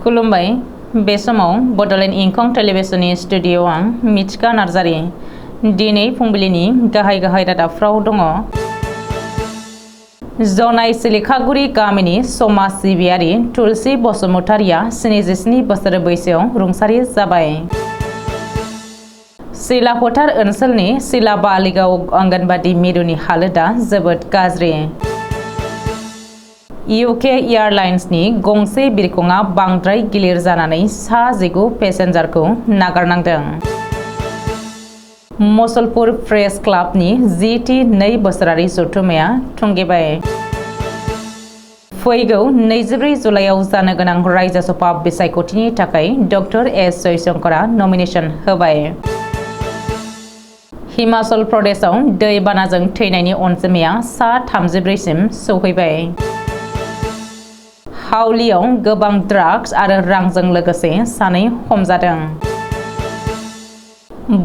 खुलुमबाय बे समाव बडलेण्ड इंखं टेलिभिजननि स्टुडिअ आं मिथिका नार्जारी दिनै फुंबिलिनि गाहाय रादाबफ्राव दङ। जनाय सिलिखागुरि गामिनि समाज सिबियारि तुलसी बसुमतारिया 77 बोसोर बैसोआव रुंसारि जाबाय। सिलाफोथार ओनसोलनि सिला बालिगाव आंगनबादि मिरुनि हालोदा जोबोद गाज्रि। UK एयारलाइन्सनि गंसे बिरखंआ बांद्राय गिलिर जानानै सा 19 पेसेन्जारखौ नागारनांदों। मुसलपुर प्रेस क्लाबनि GT 2 बोसोरारि जथुम्माया थुंगेबाय। फैगौ 24 जुलाइआव जानो गोनां रायजो सभा बिसायख'थिनि थाखाय डक्टर S जयशंकरआ नमिनेशन होबाय। हिमाचल प्रदेशआव दैबानाजों थैनायनि अनजिमाया सा 34 सिम सौहैबाय। हावलियाव गोबां ड्राग्स आरो रांजों लोगोसे सानै हमजादों।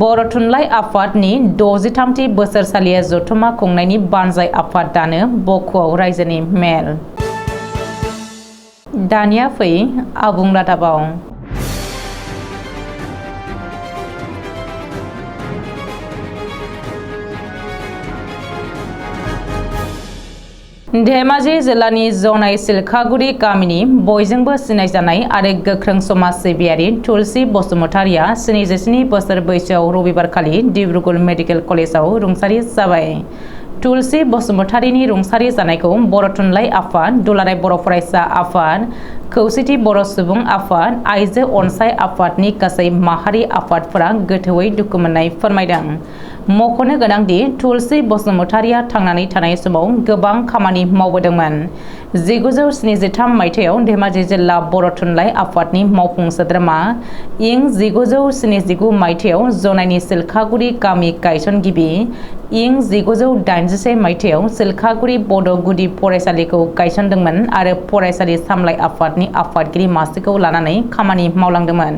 बर' थुनलाइ आफादनि 63थि बोसोरसालिया जथुम्मा खुंनायनि बानजाय आफाद दानो बक'आव रायजोनि मेल। दानिया फै आबुं रादाबाव। धेमाजि जिल्लानि जनाय सिलखागुरि गामिनि बयजोंबो सिनायजानाय आरो गोख्रों समाज सिबियारि तुलसी बसुमतारिया 77 बोसोर बैसोआव रबिबारखालि डिब्रुगड़ मेडिकेल कलेजाव रुंसारि जाबाय। तुलसी बसुमतारिनि रुंसारि जानायखौ बर' थुनलाइ आफाद, दुलाराय बर' फरायसा आफाद, खौसेथि बर' सुबुं आफाद, आइजो अनसाय आफादनि गासै माहारि आफादफोरा गोथौयै दुखु मोननाय फोरमायदों। मख'नो गोनांदि तुलसी बसुमतारिया थांनानै थानाय समाव गोबां खामानि मावबोदोंमोन। 1973 मायथाइयाव धेमाजि जिल्ला बर' थुनलाइ आफादनि मावफुं सोद्रोमा, इं 1979 मायथाइयाव जनायनि सिलखागुरि गामि गायसनगिरि, इं 1981 मायथाइयाव सिलखागुरि बड' गुदि फरायसालिखौ गायसनदोंमोन आरो फरायसालि सामलाय आफादनि आफादगिरि मासिखौ लानानै खामानि मावलांदोंमोन।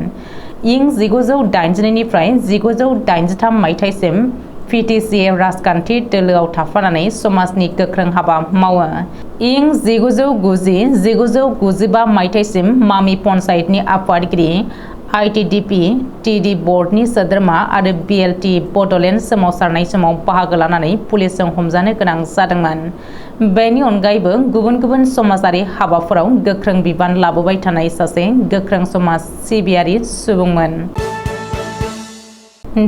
इं 1982 निफ्राय 1983 मायथाइसिम PTCA राजखान्थि दोलोआव थाफानानै समाजनि गोख्रों हाबा मावो। इं 1990-1995 मायथाइसिम मामि पन्चायतनि आफादगिरि, ITDP TD बर्डनि सोद्रोमा आरो BLT बडलेण्ड सोमावसारनाय समाव बाहागो लानानै पुलिसजों हमजानो गोनां जादोंमोन। बेनि अनगायैबो गुबुन गुबुन समाजारि हाबाफोराव गोख्रों बिबान लाबोबाय थानाय सासे गोख्रों समाज सिबियारि सुबुंमोन।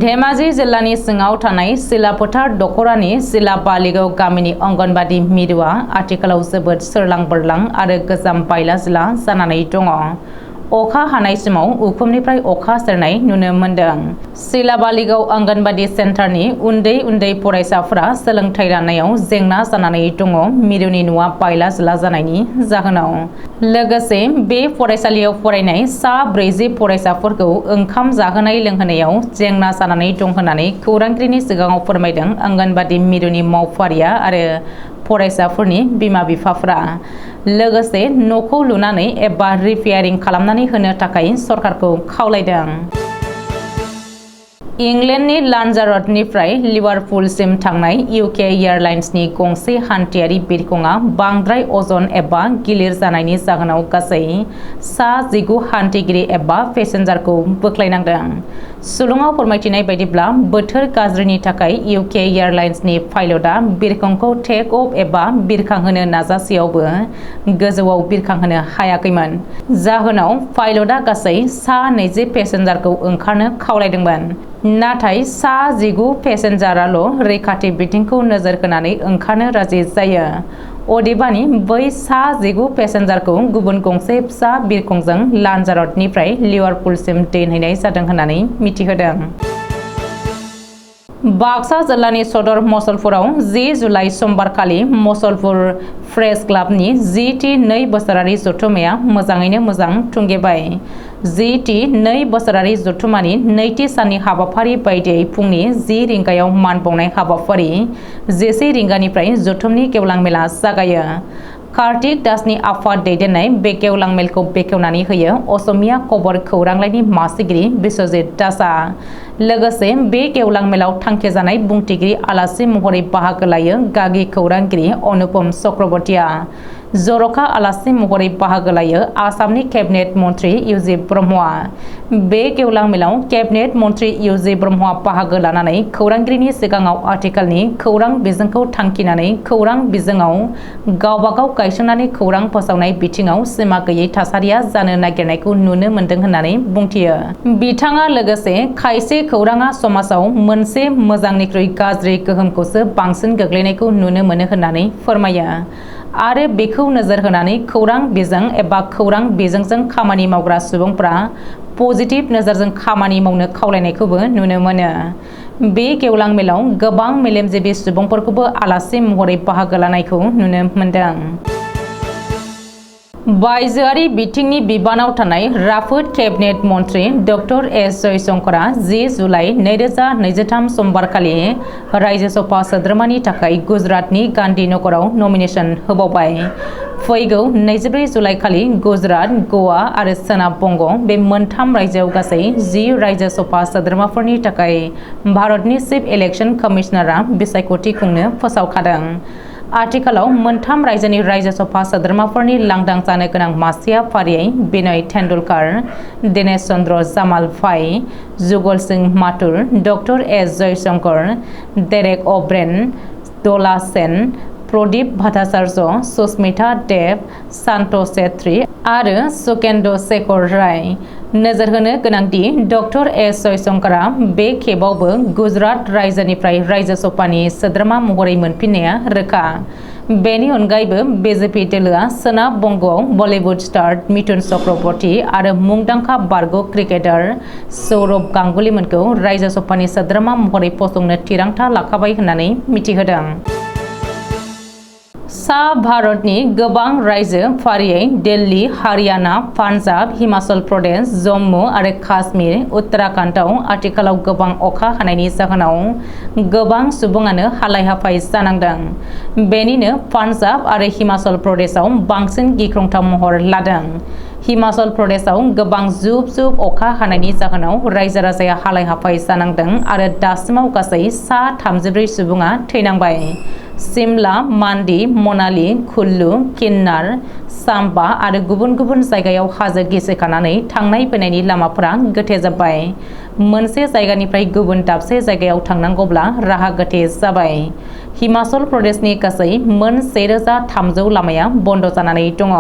धेमाजि जिल्लानि सिङाव थानाय सिलाफोथार दख'रानि सिला बालिगाव गामिनि अंगनबादि मिरुआ आथिखालाव जोबोद सोरलां बोरलां आरो गोजाम बायला जिला जानानै दङ। अखा हानाय समाव उखुमनिफ्राय अखा सेरनाय नुनो मोन्दों। सिला बालिगाव आंगनबादि सेन्टारनि उन्दै उन्दै फरायसाफोरा सोलोंथाइ लानायाव जेंना जानानै दङ मिरुनि न'आ बायला जिला जानायनि जाहोनाव। लोगोसे बे फरायसालियाव फरायनाय सा 40 फरायसाफोरखौ ओंखाम जाहोनाय लोंहोनायाव जेंना जानानै दं होननानै खौरांगिरिनि सिगाङाव फोरमायदों आंगनबादि मिरुनि मावफारिया आरो फरायसाफोरनि बिमा-बिफाफोरा। लोगोसे न'खौ लुनानै एबा रिपेयारिं खालामनानै होनो थाखाय सरकारखौ खावलायदों। इंलेन्डनि लान्जारटनिफ्राय लिभारपुलसिम थांनाय UK एयारलाइन्सनि गंसे हान्थियारि बिरखंआ बांद्राय अजन एबा गिलिर जानायनि जाहोनाव गासै सा 19 हान्थिगिरि एबा पेसेन्जारखौ बोख्लायनांदों। सुलुङाव फोरमायथिनाय बायदिब्ला बोथोर गाज्रिनि थाखाय UK एयारलाइन्सनि पाइलटआ बिरखंखौ टेक अफ एबा बिरखांहोनो नाजासेयावबो गोजौआव बिरखांहोनो हायाखैमोन। जाहोनाव पाइलटआ गासै सा 20 पेसेन्जारखौ ओंखारनो खावलायदोंमोन। नाथाय सा 19 पेसेन्जाराल' रैखाथि बिथिंखौ नोजोर होनानै ओंखारनो राजि जायो। अदेबानि बै सा 19 पेसेन्जारखौ गुबुन गंसे फिसा बिरखंजों लान्जारटनिफ्राय लिभारपुलसिम दोनहैनाय जादों होननानै मिथिहोदों। बाक्सा जिल्लानि सदर मुसलपुराव 10 जुलाइ समबारखालि मुसलपुर प्रेस क्लाबनि GT 2 बोसोरारि जथुम्माया मोजाङैनो मोजां थुंगेबाय। GT 2 बोसोरारि जथुम्मानि नैथि साननि हाबाफारि बायदियै फुंनि 10 रिंगायाव मान बावनाय हाबाफारि, 11 रिंगानिफ्राय जथुमनि गेवलां मेला जागायो। कार्तिक दासनि आफाद दैदेननाय बे गेवलां मेलखौ बेखेवनानै होयो असमिया खबर खौरांलाइनि मासिगिरि बिश्वजित दासआ। लोगोसे बे गेवलां मेलाव थांखिजानाय बुंथिगिरि आलासि महरै बाहागो लायो गागि खौरांगिरि अनुपम चक्रवर्तीया। जर'खा आलासि महरै बाहागो लायो आसामनि केबिनेट मन्त्रि इउजि ब्रह्मआ। बे गेवलां मेलाव केबिनेट मन्त्रि इउजि ब्रह्मआ बाहागो लानानै खौरांगिरिनि सिगाङाव आथिखालनि खौरां बिजोंखौ थांखिनानै खौरां बिजोङाव गावबागाव गायसननानै खौरां फोसावनाय बिथिङाव सिमा गैयै थासारिया जानो नागिरनायखौ नुनो मोन्दों होननानै बुंथियो। बिथाङा लोगोसे खायसे खौराङा समाजाव मोनसे मोजांनिख्रुइ गाज्रि गोहोमखौसो बांसिन गोग्लैनायखौ नुनो मोनो होननानै फोरमायो आरो बेखौ नोजोर होनानै खौरां बिजों एबा खौरां बिजोंजों खामानि मावग्रा सुबुंफ्रा पजिटिभ नोजोरजों खामानि मावनो खावलायनायखौबो नुनो मोनो। बे गेवलां मेलाव गोबां मेलेमजिबि सुबुंफोरखौबो आलासि महरै बाहागो लानायखौ नुनो मोन्दों। बायजोआरि बिथिंनि बिबानाव थानाय राफोद केबिनेट मन्त्रि डक्टर एस जयशंकरआ 10 जुलाइ 2023 समबारखालि रायजोसभा सोद्रोमानि थाखाय गुजरातनि गांधी नगराव नमिनेशन होबावबाय। फैगौ 24 जुलाइ खालि गुजरात, गवा आरो सोनाब बंग बे मोनथाम रायजोआव गासै 10 रायजोसभा सोद्रोमाफोरनि थाखाय भारतनि चिफ इलेक्शन कमिशनारआ बिसायख'थि खुंनो फोसावखादों। आथिखालाव मोनथाम रायजोनि रायजोसभा सोद्रोमाफोरनि लांदां जानो गोनां मासिया फारियै बिनय तेंदुलकर, दिनेश चंद्र जामाल फाई, Jugal Singh Mathur, doctor S Jaishankar, Derek O'Brien, Dola Sen, Pradeep Bhattacharya, Sushmita देव, संतोष छेत्री आरो सुकेंदु शेखर राय। नोजोर होनो गोनांदि डक्टर एस जयशंकरआ बे खेबावबो गुजरात रायजोनिफ्राय रायजोसभानि सोद्रोमा महरै मोनफिननाया रोखा। बेनि अनगायैबो बीजेपी दोलोआ सोनाब बंगआव बलीवुड स्टार मिथुन चक्रवर्ती आरो मुंदांखा बारग' क्रिकेटार सौरभ गांगुलीमोनखौ रायजोसभानि सोद्रोमा महरै फसंनो थिरांथा लाखाबाय होननानै मिथिहोदों। सा भारतनि गोबां रायजो फारियै दिल्ली, हारियाना, पान्जाब, हिमाचल प्रदेश, जम्मु आरो काश्मीर, उत्तराखन्डआव आथिखालाव गोबां अखा हानायनि जाहोनाव गोबां सुबुङानो हालाय-हाफाय जानांदों। बेनिनो पान्जाब आरो हिमाचल प्रदेशआव बांसिन गिख्रंथाव महर लादों। हिमाचल प्रदेशआव गोबां जुब-जुब अखा हानायनि जाहोनाव रायजो-राजाया हालाय-हाफाय जानांदों आरो दासिमाव गासै सा 34 सुबुङा थैनांबाय। सिमला, मान्डी, मनाली, कुल्लू, किन्नार, साम्बा आरो गुबुन गुबुन जायगायाव हाजो गिसिखानानै थांनाय फैनायनि लामाफोरा गोथे जाबाय। मोनसे जायगानिफ्राय गुबुन दाबसे जायगायाव थांनांगौब्ला राहा गोथे जाबाय। हिमाचल प्रदेशनि गासै मोन 1300 लामाया बन्द जानानै दङ।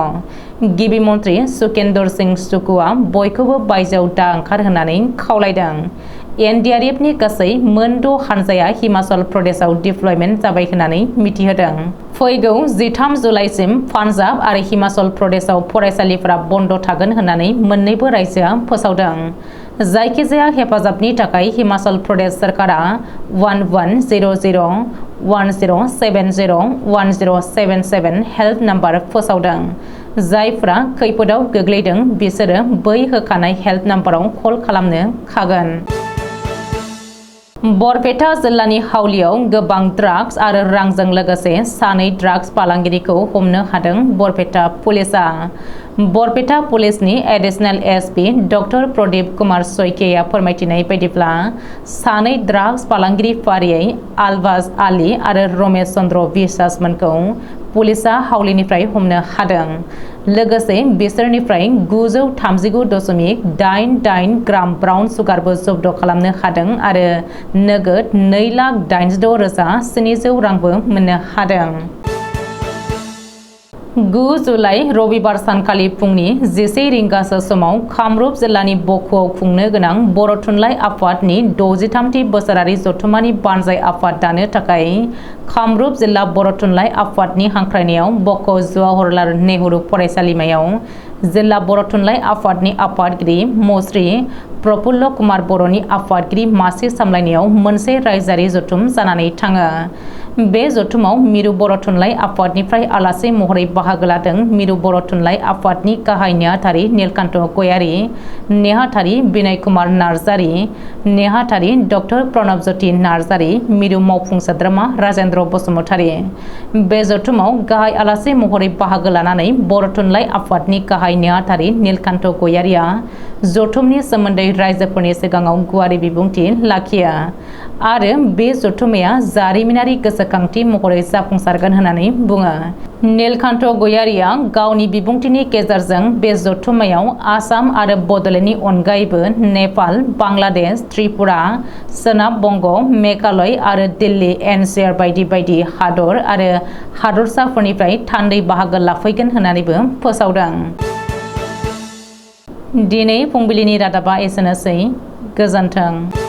गिबि मन्त्रि सुकेंदु सिंह सुकुआ बयखौबो बायजोआव दा ओंखार होननानै खावलायदों। एनडीआरएफनि गासै मोन 6 हानजाया हिमाचल प्रदेशआव डिप्लयमेन्ट जाबाय होननानै मिथिहोदों। फैगौ 13 जुलाइसिम पान्जाब आरो हिमाचल प्रदेशआव फरायसालिफोरा बन्द थागोन होननानै मोन्नैबो रायजोआ फोसावदों। जायखिजाया हेफाजाबनि थाखाय हिमाचल प्रदेश सरकारा 1100 1070 1077 हेल्प नाम्बार फोसावदों। जायफ्रा खैफोदाव गोग्लैदों बिसोरो बै होखानाय हेल्प नाम्बाराव कल खालामनो हागोन। बरपेटा जिल्लानि हावलियाव गोबां ड्राग्स आरो रांजों लोगोसे सानै ड्राग्स फालांगिरिखौ हमनो हादों बरपेटा पुलिसआ। बरपेटा पुलिसनि एडिशनेल एसपी डक्टर प्रदीप कुमार सयकेया फोरमायथिनाय बायदिब्ला सानै ड्राग्स फालांगिरि फारियै आलबाज आली आरो रमेश चंद्र बिश्वासमोनखौ पुलिसआ हावलिनिफ्राय हमनो हादों। लोगोसे बिसोरनिफ्राय 939.88 ग्राम ब्राउन सुगारबो जब्द खालामनो हादों आरो नोगोद 2,86,700 रांबो मोननो हादों। 9 जुलाइ रबिबार सानखालि फुंनि 11 रिंगासो समाव कामरुप जिल्लानि बखुआव खुंनो गोनां बर' थुनलाइ आफादनि 63थि बोसोरारि जथुम्मानि बानजाय आफाद दानो थाखाय कामरुप जिल्ला बर' थुनलाइ आफादनि हांख्रायनायाव बक' जवाहरलाल नेहरू फरायसालिमायाव जिल्ला बर' थुनलाइ आफादनि आफादगिरि मस्रि प्रफुल्ल कुमार बर'नि आफादगिरि मासि सामलायनायाव मोनसे रायजोआरि जथुम जानानै थाङो। बे जथुमाव मिरु बर' थुनलाइ आफादनिफ्राय आलासि महरै बाहागो लादों मिरु बर' थुनलाइ आफादनि गाहाय नेहाथारि नीलकान्त गयारी, नेहाथारि बिनय कुमार नार्जारी, नेहाथारि डक्टर प्रणब ज्योति नार्जारी, मिरु मावफुं सोद्रोमा राजेन्द्र बसुमतारी। बे जथुमाव गाहाय आलासि महरै बाहागो लानानै बर' थुनलाइ आफादनि गाहाय नेहाथारि नीलकान्त गयारीया जथुमनि सोमोन्दै रायजोफोरनि सिगाङाव गुवारै बिबुंथि लाखियो आरो बे जथुम्माया जारिमिनारि गोसोखांथि महरै जाफुंसारगोन होननानै बुङो। नीलकान्त गयारिया गावनि बिबुंथिनि गेजेरजों बे जथुम्मायाव आसाम आरो बड'लेण्डनि अनगायैबो नेपाल, बांलादेश, त्रिपुरा, सोनाब बंग, मेघालय आरो दिल्ली एनसिआर बायदि बायदि हादर आरो हादरसाफोरनिफ्राय थान्दै बाहागो लाफैगोन होननानैबो फोसावदों। दिनै फुंबिलिनि रादाबा एसेनोसै। गोजोन्थों।